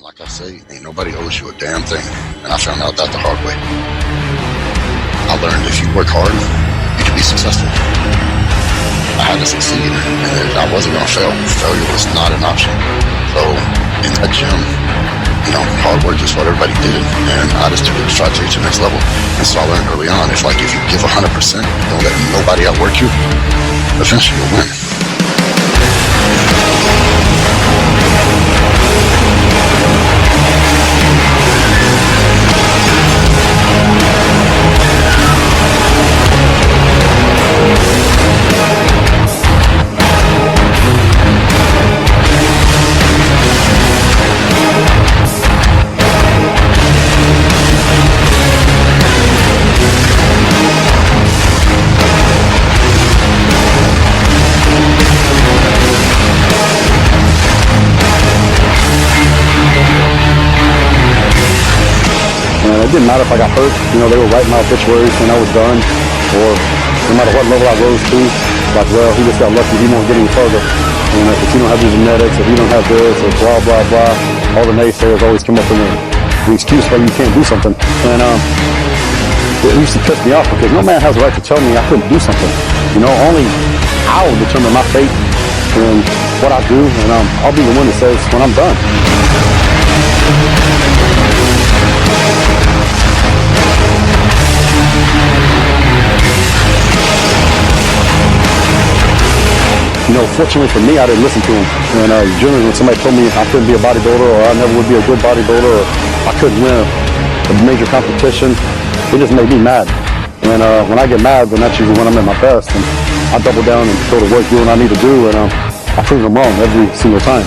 Like I say, ain't nobody owes you a damn thing. And I found out that the hard way. I learned if you work hard, you can be successful. I had to succeed, and I wasn't going to fail. Failure was not an option. So in that gym, hard work is what everybody did, and I just took it to try to take it to the next level. And so I learned early on, if you give 100%, don't let nobody outwork you, eventually you'll win. It didn't matter if I got hurt, they were writing my obituaries when I was done, or no matter what level I rose to, like, well, he just got lucky, he won't get any further. If you don't have the genetics, if you don't have this, or blah, blah, blah, all the naysayers always come up with the excuse why you can't do something. And it used to piss me off because no man has a right to tell me I couldn't do something. Only I'll determine my fate and what I do, and I'll be the one that says when I'm done. Fortunately for me, I didn't listen to him. And generally, when somebody told me I couldn't be a bodybuilder, or I never would be a good bodybuilder, or I couldn't win a major competition, it just made me mad. And when I get mad, then that's usually when I'm at my best. And I double down and go to work, do what I need to do, and I prove them wrong every single time.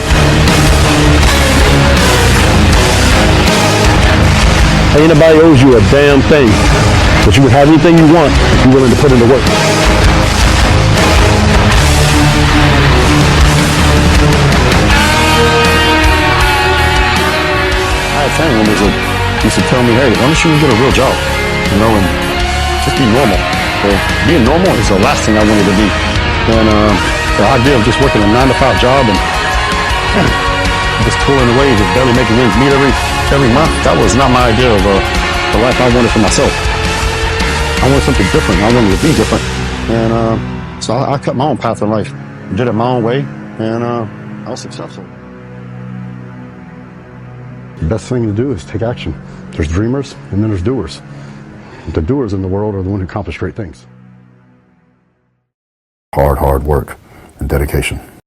Anybody owes you a damn thing, but you would have anything you want if you're willing to put in the work. Family members that used to tell me, hey, why don't you get a real job, and just be normal. Well, being normal is the last thing I wanted to be. And the idea of just working a 9-to-5 job and just pulling away, just barely making ends meet every month, that was not my idea of the life I wanted for myself. I wanted something different. I wanted to be different. And so I cut my own path in life, did it my own way, and I was successful. The best thing to do is take action. There's dreamers and then there's doers. The doers in the world are the ones who accomplish great things. Hard work and dedication.